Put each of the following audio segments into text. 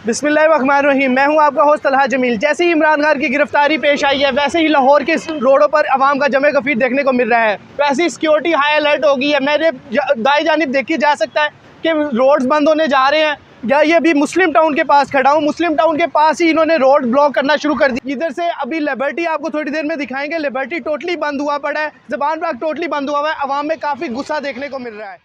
बिस्मिल्लाहिर्रहमानिर्रहीम। मैं हूं आपका होस्ट तलहा जमील। जैसे ही इमरान खान की गिरफ्तारी पेश आई है, वैसे ही लाहौर के रोडों पर अवाम का जमे गफीर देखने को मिल रहा है। वैसे ही सिक्योरिटी हाई अलर्ट हो गई है। मेरे दाई जानिब देखी जा सकता है कि रोड्स बंद होने जा रहे हैं। या ये अभी मुस्लिम टाउन के पास खड़ा हूँ। मुस्लिम टाउन के पास ही इन्होंने रोड ब्लॉक करना शुरू कर दी। इधर से अभी लिबर्टी आपको थोड़ी देर में दिखाएंगे। लिबर्टी टोटली बंद हुआ पड़ा है। ज़बान पार्क टोटली बंद हुआ है। अवाम में काफ़ी गुस्सा देखने को मिल रहा है।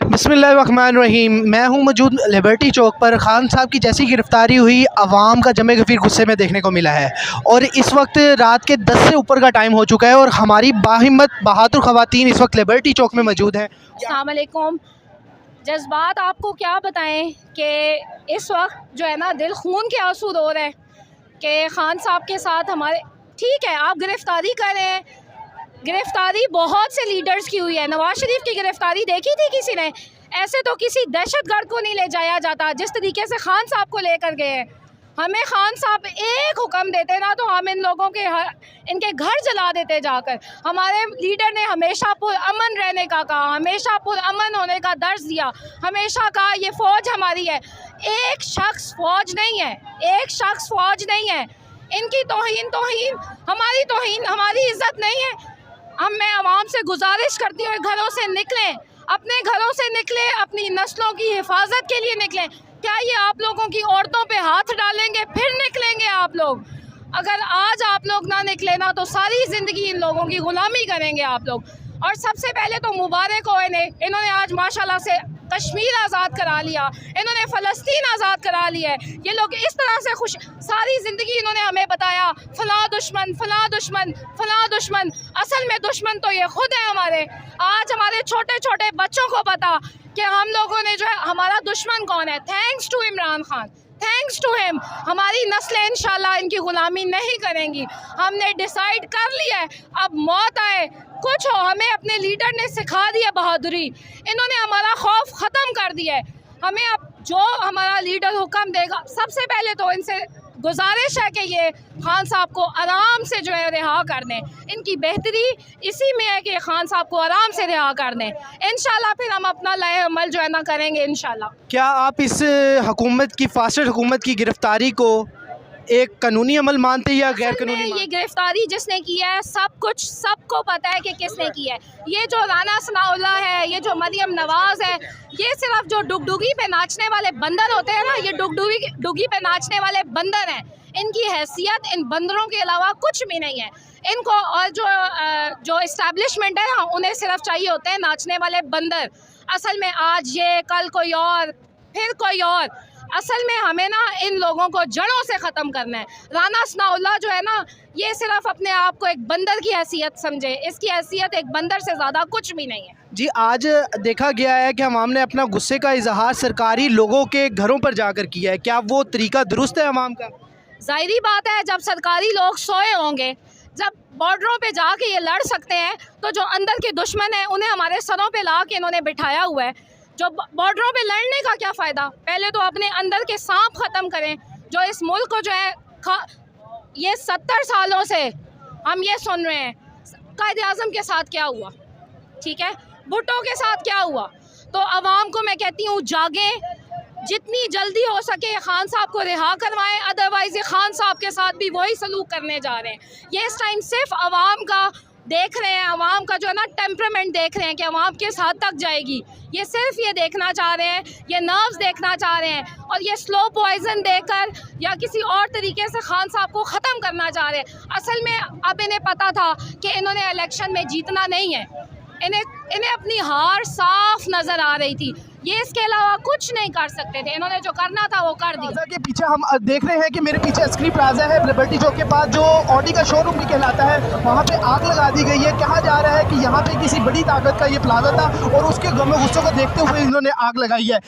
बिस्मिल्लाहिर्रहमानिर्रहीम। मैं हूं मौजूद लिबर्टी चौक पर। खान साहब की जैसी गिरफ़्तारी हुई, अवाम का जमे गफीर गुस्से में देखने को मिला है। और इस वक्त रात के 10 से ऊपर का टाइम हो चुका है और हमारी बाहिम्मत बहादुर ख़वातीन इस वक्त लिबर्टी चौक में मौजूद हैं। अस्सलाम वालेकुम। जज्बात आपको क्या बताएं कि इस वक्त जो है ना, दिल खून के आंसू रो रहे हैं कि खान साहब के साथ हमारे, ठीक है आप गिरफ़्तारी कर रहे हैं, गिरफ़्तारी बहुत से लीडर्स की हुई है। नवाज शरीफ की गिरफ़्तारी देखी थी किसी ने? ऐसे तो किसी दहशतगर्द को नहीं ले जाया जाता जिस तरीके से खान साहब को लेकर गए हैं। हमें खान साहब एक हुक्म देते ना तो हम इन लोगों के इनके घर जला देते जाकर। हमारे लीडर ने हमेशा पुरअमन रहने का कहा, हमेशा पुरअमन होने का दर्ज दिया, हमेशा कहा ये फ़ौज हमारी है। एक शख्स फ़ौज नहीं है, एक शख्स फ़ौज नहीं है। इनकी तौहीन हमारी इज़्ज़त नहीं है। मैं आवाम से गुजारिश करती हूँ, घरों से निकलें, अपने घरों से निकलें, अपनी नस्लों की हिफाजत के लिए निकलें। क्या ये आप लोगों की औरतों पे हाथ डालेंगे फिर निकलेंगे आप लोग? अगर आज आप लोग ना निकले ना तो सारी ज़िंदगी इन लोगों की ग़ुलामी करेंगे आप लोग। और सबसे पहले तो मुबारक हो इन्होंने आज माशाल्लाह से कश्मीर आज़ाद करा लिया, इन्होंने फ़लस्तीन आज़ाद करा लिया है। ये लोग इस तरह से खुश, सारी ज़िंदगी इन्होंने हमें बताया फ़लाँ दुश्मन, फ़लाँ दुश्मन, फ़लाँ दुश्मन। असल में दुश्मन तो ये खुद है हमारे। आज हमारे छोटे छोटे बच्चों को पता कि हम लोगों ने जो है, हमारा दुश्मन कौन है। Thanks to Imran Khan, thanks to him. हमारी नस्लें इंशाल्लाह इनकी ग़ुलामी नहीं करेंगी। हमने डिसाइड कर लिया है, अब मौत आए कुछ हो, हमें अपने लीडर ने सिखा दिया बहादुरी। इन्होंने हमारा खौफ ख़त्म कर दिया है। हमें अब जो हमारा लीडर हुक्म देगा, सबसे पहले तो इनसे गुजारिश है कि ये खान साहब को आराम से जो है रिहा कर दें। इनकी बेहतरी इसी में है कि खान साहब को आराम से रिहा कर दें। इंशाल्लाह फिर हम अपना लाए अमल जो है ना करेंगे इंशाल्लाह। क्या आप इस हुकूमत की, फासिद हुकूमत की गिरफ़्तारी को एक कानूनी अमल मानते हैं या गैर कानूनी? ये गिरफ़्तारी जिसने की है, सब कुछ सबको पता है कि किसने की है। ये जो राना सनाउल्लाह है, ये जो मरियम नवाज़ है, ये सिर्फ जो डुगडुगी पे नाचने वाले बंदर होते हैं ना, ये डुगी पे नाचने वाले बंदर हैं। इनकी हैसियत इन बंदरों के अलावा कुछ भी नहीं है। इनको और जो इस्टेब्लिशमेंट है ना, उन्हें सिर्फ चाहिए होते हैं नाचने वाले बंदर। असल में आज ये, कल कोई और, फिर कोई और। असल में हमें ना इन लोगों को जड़ों से ख़त्म करना है। राना सनाउल्लाह जो है ना, ये सिर्फ अपने आप को एक बंदर की हैसियत समझे। इसकी हैसियत एक बंदर से ज़्यादा कुछ भी नहीं है। जी, आज देखा गया है कि अवाम ने अपना गुस्से का इजहार सरकारी लोगों के घरों पर जाकर किया है। क्या वो तरीका दुरुस्त है अवाम का? ज़ाहिरी बात है, जब सरकारी लोग सोए होंगे, जब बॉर्डरों पे जाके ये लड़ सकते हैं, तो जो अंदर के दुश्मन हैं उन्हें हमारे सरों पे ला के इन्होंने बिठाया हुआ है। जो बॉर्डरों पे लड़ने का क्या फ़ायदा? पहले तो अपने अंदर के सांप ख़त्म करें। जो इस मुल्क को जो है, ये 70 सालों से हम ये सुन रहे हैं कायदे आज़म के साथ क्या हुआ, ठीक है, भुट्टो के साथ क्या हुआ। तो आवाम को मैं कहती हूँ, जागें, जितनी जल्दी हो सके खान साहब को रिहा करवाएं। अदरवाइज़ ये खान साहब के साथ भी वही सलूक करने जा रहे हैं। ये इस टाइम सिर्फ आवाम का देख रहे हैं, आवाम का जो है ना टेम्परामेंट देख रहे हैं कि आवाम किस हद तक जाएगी। ये सिर्फ ये देखना चाह रहे हैं, ये नर्व्स देखना चाह रहे हैं, और ये स्लो पॉइजन देकर या किसी और तरीके से खान साहब को ख़त्म करना चाह रहे हैं। असल में अब इन्हें पता था कि इन्होंने इलेक्शन में जीतना नहीं है। इन्हें अपनी हार साफ नज़र आ रही थी। ये इसके अलावा कुछ नहीं कर सकते थे। इन्होंने जो करना था वो कर दिया। के पीछे हम देख रहे हैं कि मेरे पीछे अस्करी प्लाजा है, लिबर्टी चौक के पास, जो ऑडी का शोरूम भी कहलाता है। वहाँ पे आग लगा दी गई है। कहा जा रहा है कि यहाँ पे किसी बड़ी ताकत का ये प्लाजा था और उसके गम गुस्सों को देखते हुए इन्होंने आग लगाई है।